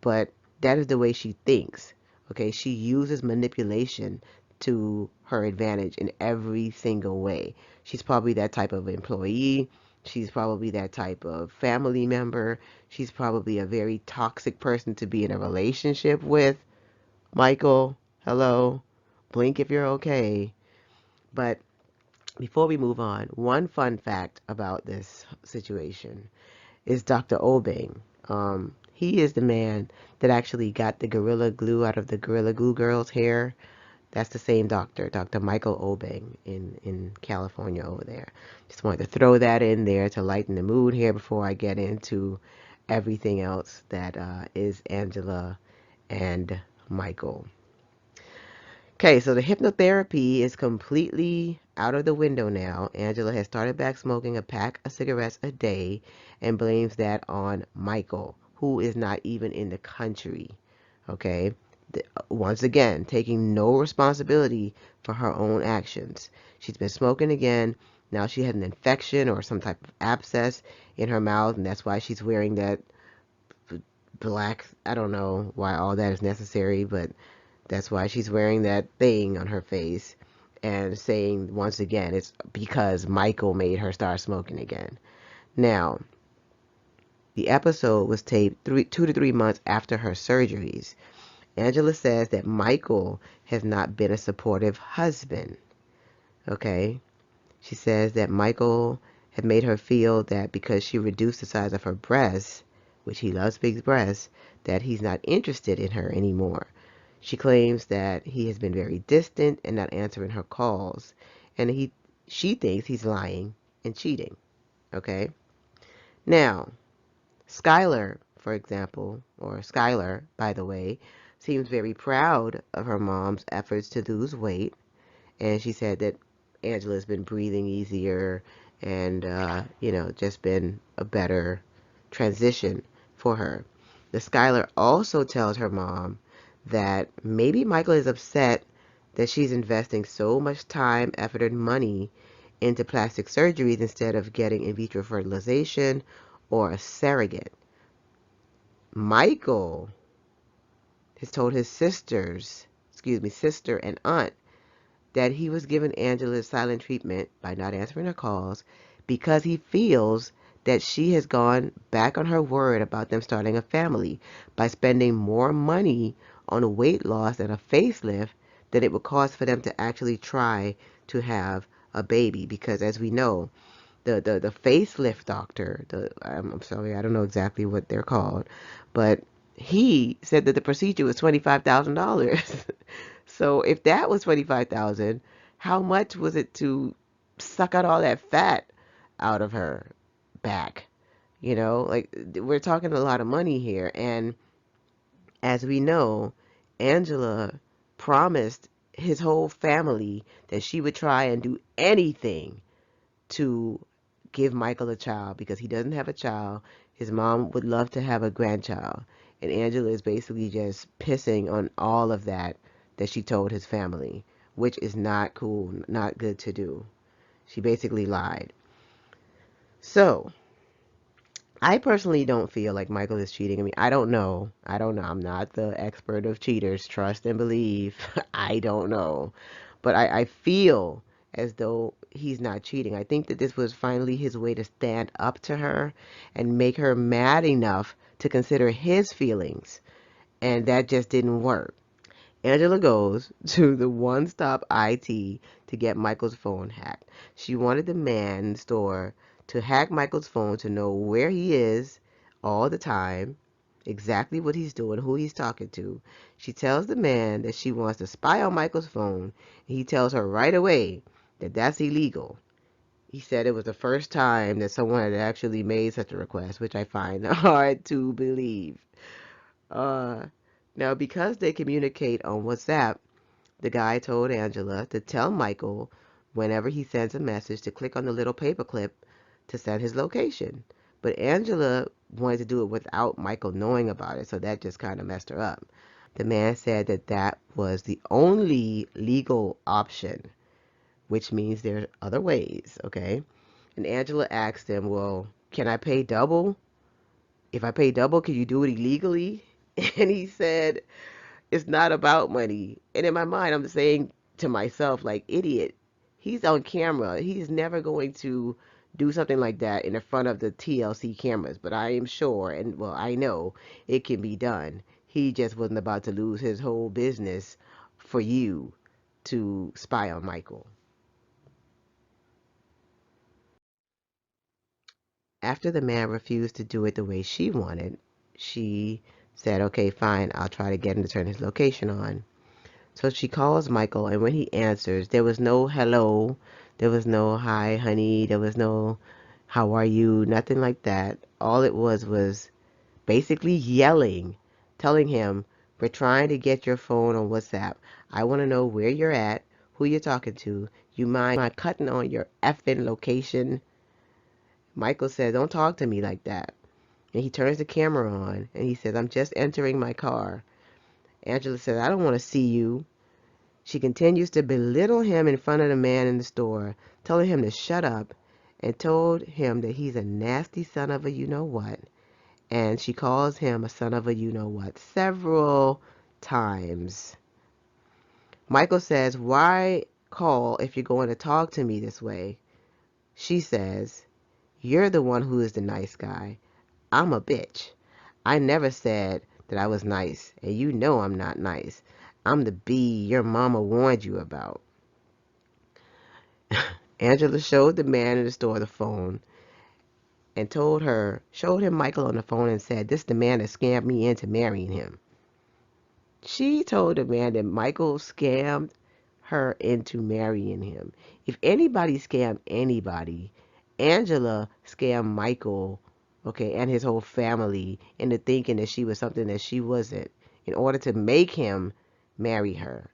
but that is the way she thinks. Okay, she uses manipulation to her advantage in every single way. She's probably that type of employee. She's probably that type of family member. She's probably a very toxic person to be in a relationship with. Michael, hello. Blink if you're okay. But before we move on, one fun fact about this situation is Dr. Obeng. He is the man that actually got the Gorilla Glue out of the Gorilla Glue girl's hair. That's the same doctor, Dr. Michael Obeng in California over there. Just wanted to throw that in there to lighten the mood here before I get into everything else that is Angela and Michael. Okay, so the hypnotherapy is completely out of the window now. Angela has started back smoking a pack of cigarettes a day and blames that on Michael, who is not even in the country. Okay, once again, taking no responsibility for her own actions. She's been smoking again. Now she had an infection or some type of abscess in her mouth, and that's why she's wearing that black. I don't know why all that is necessary, but that's why she's wearing that thing on her face and saying once again it's because Michael made her start smoking again. Now, the episode was taped 2 to 3 months after her surgeries. Angela says that Michael has not been a supportive husband. Okay? She says that Michael had made her feel that because she reduced the size of her breasts, which he loves big breasts, that he's not interested in her anymore. She claims that he has been very distant and not answering her calls, and she thinks he's lying and cheating. Okay? Now, Skylar, for example, or Skylar, by the way, seems very proud of her mom's efforts to lose weight, and she said that Angela's been breathing easier and, just been a better transition for her. The Skylar also tells her mom that maybe Michael is upset that she's investing so much time, effort, and money into plastic surgeries instead of getting in vitro fertilization or a surrogate. Michael has told his sister and aunt, that he was giving Angela silent treatment by not answering her calls because he feels that she has gone back on her word about them starting a family by spending more money on a weight loss and a facelift than it would cost for them to actually try to have a baby. Because as we know, the facelift doctor, I'm sorry, I don't know exactly what they're called, but he said that the procedure was $25,000. So if that was 25,000, how much was it to suck out all that fat out of her back? Like we're talking a lot of money here. And as we know, Angela promised his whole family that she would try and do anything to give Michael a child because he doesn't have a child. His mom would love to have a grandchild. And Angela is basically just pissing on all of that she told his family which is not cool, not good to do. She basically lied. So, I personally don't feel like Michael is cheating. I mean, I don't know. I don't know. I'm not the expert of cheaters. Trust and believe. I don't know. But I feel as though he's not cheating. I think that this was finally his way to stand up to her and make her mad enough to consider his feelings. And that just didn't work. Angela goes to the One Stop IT to get Michael's phone hacked. She wanted the man in the store to hack Michael's phone to know where he is all the time, exactly what he's doing, who he's talking to. She tells the man that she wants to spy on Michael's phone, and he tells her right away that that's illegal. He said it was the first time that someone had actually made such a request, which I find hard to believe. Uh, Now, because they communicate on WhatsApp, the guy told Angela to tell Michael whenever he sends a message to click on the little paperclip to send his location. But Angela wanted to do it without Michael knowing about it, so that just kind of messed her up. The man said that that was the only legal option, which means there's other ways, okay? And Angela asked him, well, can I pay double? If I pay double, can you do it illegally? And he said, it's not about money. And in my mind, I'm saying to myself, like, idiot, he's on camera. He's never going to do something like that in the front of the TLC cameras. But I am sure, and well, I know it can be done. He just wasn't about to lose his whole business for you to spy on Michael. After the man refused to do it the way she wanted, she said, okay, fine, I'll try to get him to turn his location on. So she calls Michael, and when he answers, there was no hello, there was no hi, honey, there was no how are you, nothing like that. All it was basically yelling, telling him, we're trying to get your phone on WhatsApp. I want to know where you're at, who you're talking to. You mind cutting on your effing location? Michael said, don't talk to me like that. And he turns the camera on, and he says, I'm just entering my car. Angela says, I don't want to see you. She continues to belittle him in front of the man in the store, telling him to shut up, and told him that he's a nasty son of a you-know-what. And she calls him a son of a you-know-what several times. Michael says, why call if you're going to talk to me this way? She says, you're the one who is the nice guy. I'm a bitch. I never said that I was nice, and you know I'm not nice. I'm the bee your mama warned you about. Angela showed the man in the store the phone and showed him Michael on the phone and said, this is the man that scammed me into marrying him. She told the man that Michael scammed her into marrying him. If anybody scammed anybody, Angela scammed Michael, okay, and his whole family into thinking that she was something that she wasn't in order to make him marry her.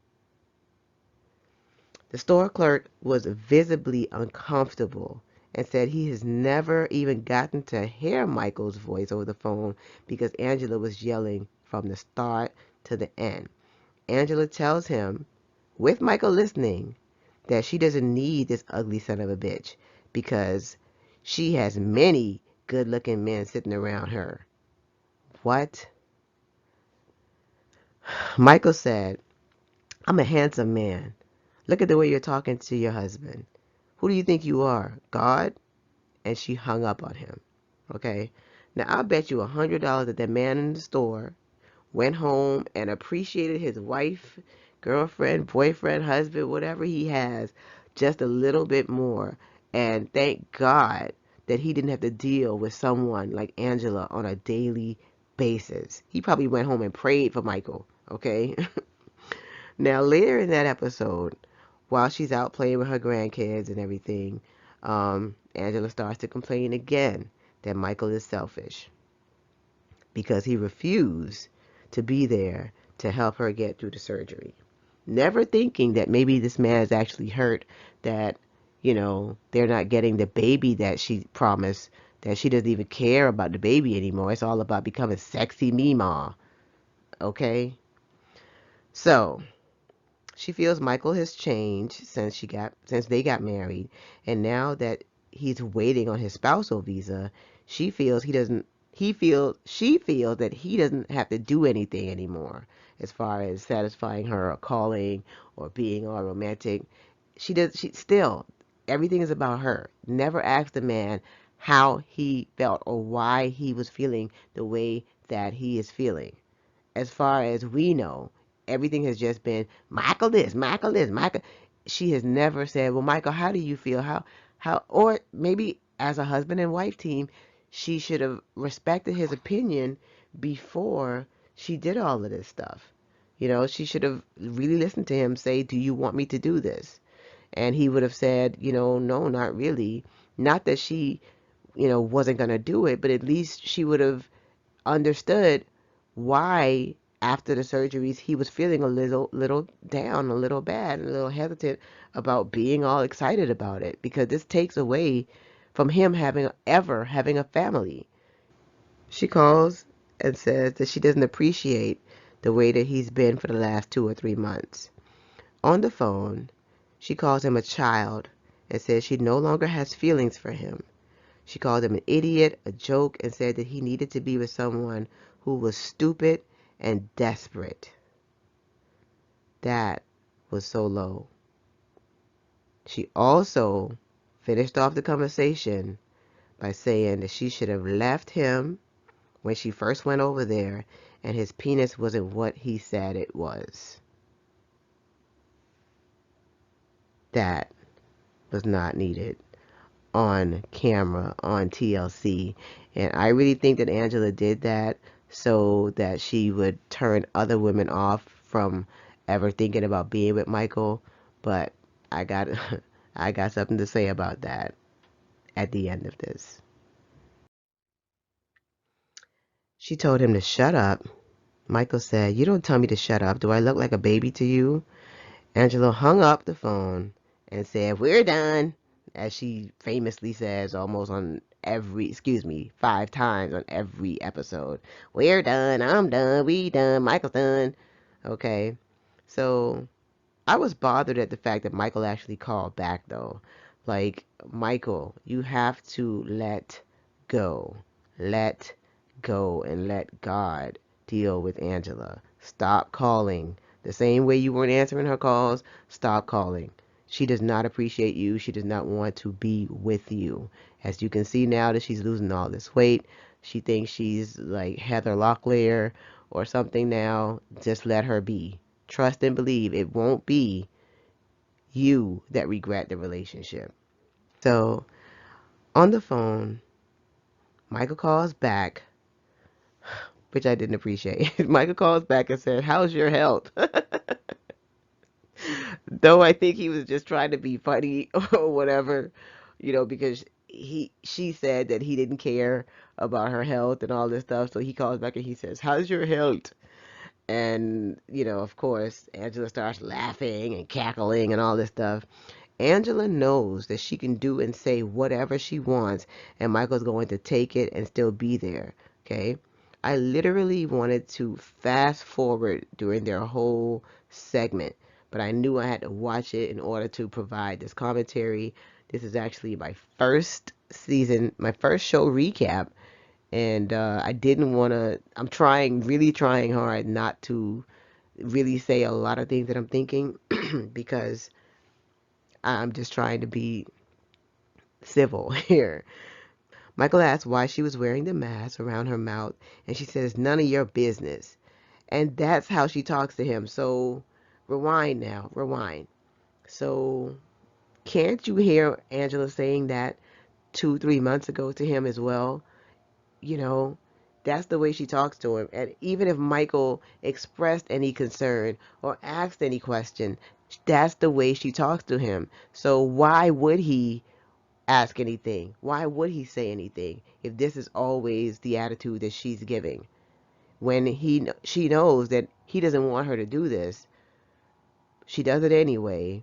The store clerk was visibly uncomfortable and said he has never even gotten to hear Michael's voice over the phone because Angela was yelling from the start to the end. Angela tells him, with Michael listening, that she doesn't need this ugly son of a bitch because she has many good-looking men sitting around her. What? Michael said, I'm a handsome man. Look at the way you're talking to your husband. Who do you think you are, God? And she hung up on him. Okay? Now, I'll bet you $100 that that man in the store went home and appreciated his wife, girlfriend, boyfriend, husband, whatever he has, just a little bit more. And thank God that he didn't have to deal with someone like Angela on a daily basis. He probably went home and prayed for Michael. Okay? Now, later in that episode, while she's out playing with her grandkids and everything, Angela starts to complain again that Michael is selfish because he refused to be there to help her get through the surgery. Never thinking that maybe this man is actually hurt, that, they're not getting the baby that she promised, that she doesn't even care about the baby anymore. It's all about becoming sexy Mima. Okay? So, She feels Michael has changed since they got married, and now that he's waiting on his spousal visa, she feels he doesn't he feels she feels that he doesn't have to do anything anymore as far as satisfying her or calling or being all romantic. She still everything is about her. Never asked the man how he felt or why he was feeling the way that he is feeling. As far as we know, everything has just been Michael this, Michael this, Michael. She has never said, "Well, Michael, how do you feel? How?" Or maybe as a husband and wife team, she should have respected his opinion before she did all of this stuff. She should have really listened to him say, "Do you want me to do this?" And he would have said, "No, not really." Not that she, wasn't going to do it, but at least she would have understood why after the surgeries he was feeling a little down, a little bad, a little hesitant about being all excited about it because this takes away from him having a family. She calls and says that she doesn't appreciate the way that he's been for the last 2 or 3 months. On the phone, she calls him a child and says she no longer has feelings for him. She called him an idiot, a joke, and said that he needed to be with someone who was stupid and desperate. That was so low. She also finished off the conversation by saying that she should have left him when she first went over there and his penis wasn't what he said it was. That was not needed on camera on TLC. And I really think that Angela did that so that she would turn other women off from ever thinking about being with Michael. But I got I got something to say about that at the end of this. She told him to shut up. Michael said, "You don't tell me to shut up. Do I look like a baby to you?" Angela hung up the phone and said, "We're done," as she famously says almost on every, excuse me, 5 times on every episode. "We're done. I'm done. We done. Michael's done." Okay. So I was bothered at the fact that Michael actually called back, though. Like, Michael, you have to let go. Let go and let God deal with Angela. Stop calling. The same way you weren't answering her calls, stop calling. She does not appreciate you. She does not want to be with you. As you can see now that she's losing all this weight, she thinks she's like Heather Locklear or something now. Just let her be. Trust and believe it won't be you that regret the relationship. So on the phone, Michael calls back, which I didn't appreciate. Michael calls back and said, "How's your health?" Though I think he was just trying to be funny or whatever, because she said that he didn't care about her health and all this stuff. So he calls back and he says, "How's your health?" And, of course, Angela starts laughing and cackling and all this stuff. Angela knows that she can do and say whatever she wants, and Michael's going to take it and still be there. Okay? I literally wanted to fast forward during their whole segment, but I knew I had to watch it in order to provide this commentary. This is actually my first season, my first show recap, and I didn't want to. I'm trying, really trying hard not to really say a lot of things that I'm thinking because I'm just trying to be civil here. Michael asked why she was wearing the mask around her mouth, and she says, "None of your business." And that's how she talks to him. So, rewind now, rewind. So, can't you hear Angela saying that 2, 3 months ago to him as well? You know, that's the way she talks to him. And even if Michael expressed any concern or asked any question, that's the way she talks to him. So, why would he ask anything? Why would he say anything if this is always the attitude that she's giving? When she knows that he doesn't want her to do this, she does it anyway.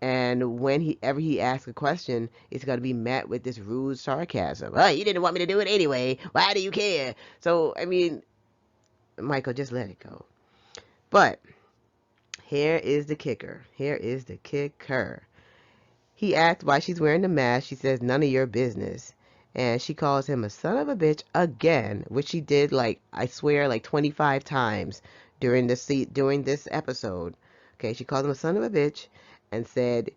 And when he asks a question, it's going to be met with this rude sarcasm. "Oh, you didn't want me to do it anyway. Why do you care?" So, I mean, Michael, just let it go. But Here is the kicker. Here is the kicker. He asks why she's wearing the mask. She says, none of your business. And she calls him a son of a bitch again, which she did, like, I swear, like 25 times during this episode. Okay, she called him a son of a bitch and said,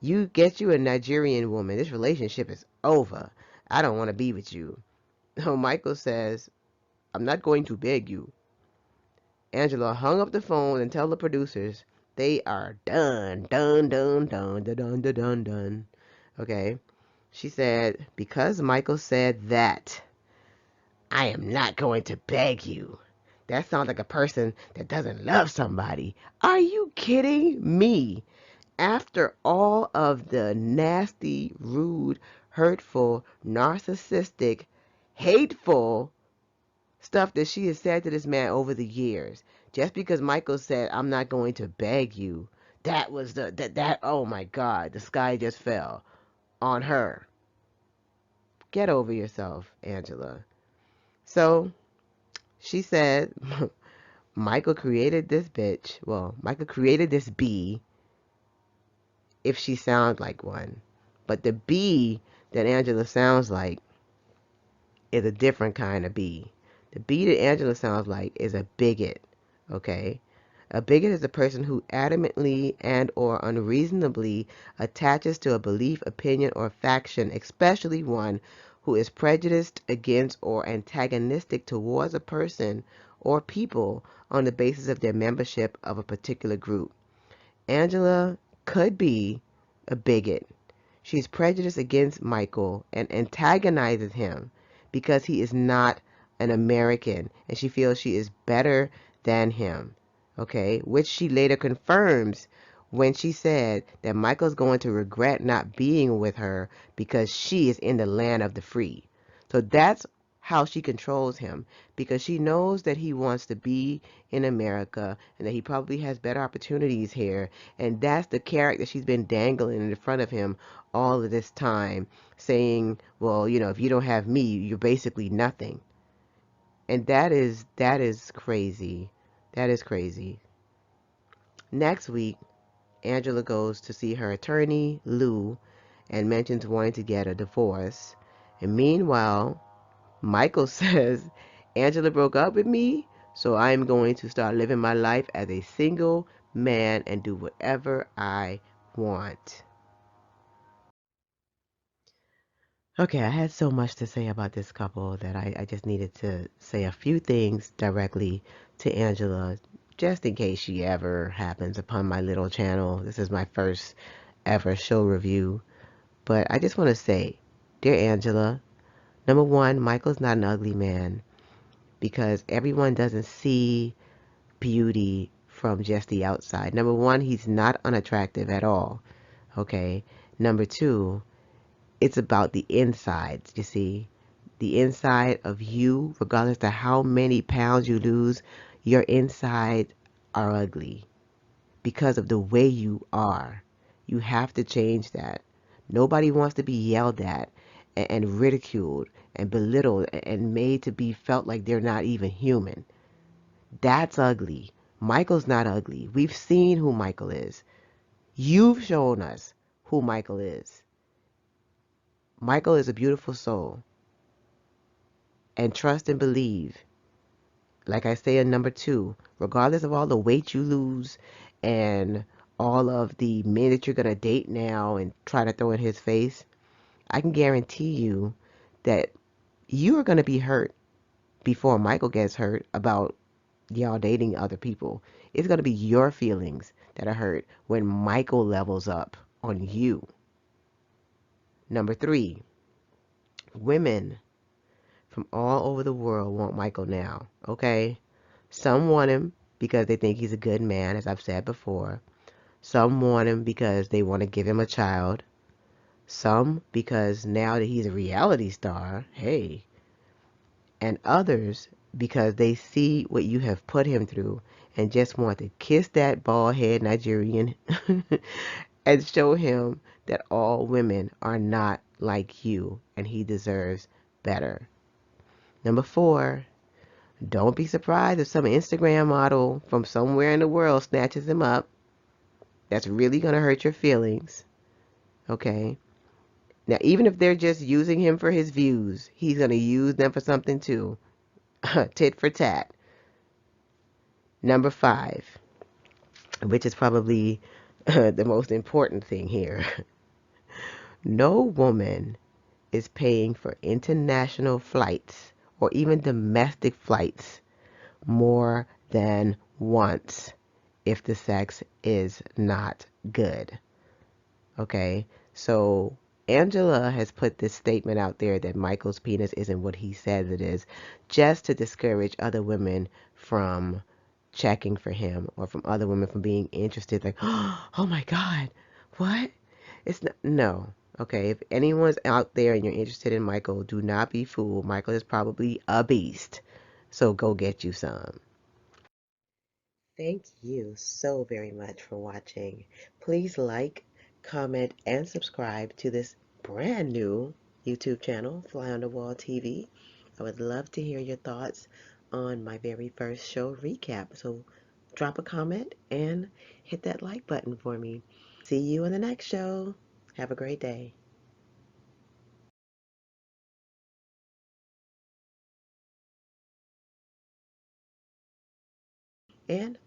you get you a Nigerian woman. This relationship is over. I don't want to be with you. So Michael says, I'm not going to beg you. Angela hung up the phone and tell the producers they are done, done, done, done, done, done, done, done, done. Okay. She said, because Michael said that, I am not going to beg you. That sounds like a person that doesn't love somebody. Are you kidding me? After all of the nasty, rude, hurtful, narcissistic, hateful stuff that she has said to this man over the years, just because Michael said, I'm not going to beg you, that was that oh my God, the sky just fell on her. Get over yourself, Angela. So she said, Michael created this bitch. Well, Michael created this bee if she sounds like one. But the bee that Angela sounds like is a different kind of bee. The bee that Angela sounds like is a bigot, okay? A bigot is a person who adamantly and or unreasonably attaches to a belief, opinion, or faction, especially one who is prejudiced against or antagonistic towards a person or people on the basis of their membership of a particular group. Angela could be a bigot. She's prejudiced against Michael and antagonizes him because he is not an American and she feels she is better than him. Okay, which she later confirms when she said that Michael's going to regret not being with her because she is in the land of the free. So that's how she controls him, because she knows that he wants to be in America and that he probably has better opportunities here, and that's the carrot that she's been dangling in front of him all of this time, saying, well, you know, if you don't have me, you're basically nothing. And that is crazy. That is crazy. Next week, Angela goes to see her attorney, Lou, and mentions wanting to get a divorce. And meanwhile, Michael says, Angela broke up with me, so I'm going to start living my life as a single man and do whatever I want. Okay, I had so much to say about this couple that I just needed to say a few things directly to Angela, just in case she ever happens upon my little channel. This is my first ever show review. But I just want to say, dear Angela, number one, Michael's not an ugly man, because everyone doesn't see beauty from just the outside. Number one, he's not unattractive at all. Okay. Number two, it's about the insides, you see. The inside of you, regardless of how many pounds you lose, your insides are ugly because of the way you are. You have to change that. Nobody wants to be yelled at and ridiculed and belittled and made to be felt like they're not even human. That's ugly. Michael's not ugly. We've seen who Michael is. You've shown us who Michael is. Michael is a beautiful soul. And trust and believe. Like I say in number two, regardless of all the weight you lose and all of the men that you're going to date now and try to throw in his face, I can guarantee you that you are going to be hurt before Michael gets hurt about y'all dating other people. It's going to be your feelings that are hurt when Michael levels up on you. Number three, women from all over the world want Michael now, okay? Some want him because they think he's a good man, as I've said before. Some want him because they want to give him a child. Some because now that he's a reality star, hey. And others because they see what you have put him through and just want to kiss that bald head Nigerian and show him that all women are not like you and he deserves better. Number four, don't be surprised if some Instagram model from somewhere in the world snatches him up That's really going to hurt your feelings. Okay? Now, even if they're just using him for his views, he's going to use them for something too. Tit for tat. Number 5, which is probably the most important thing here. No woman is paying for international flights or even domestic flights more than once if the sex is not good. Okay? So Angela has put this statement out there that Michael's penis isn't what he says it is, just to discourage other women from checking for him or from other women from being interested. Like, oh my God, what? It's not, no. Okay, if anyone's out there and you're interested in Michael, do not be fooled. Michael is probably a beast. So go get you some. Thank you so very much for watching. Please like, comment, and subscribe to this brand new YouTube channel, Fly on the Wall TV. I would love to hear your thoughts on my very first show recap. So drop a comment and hit that like button for me. See you in the next show. Have a great day. And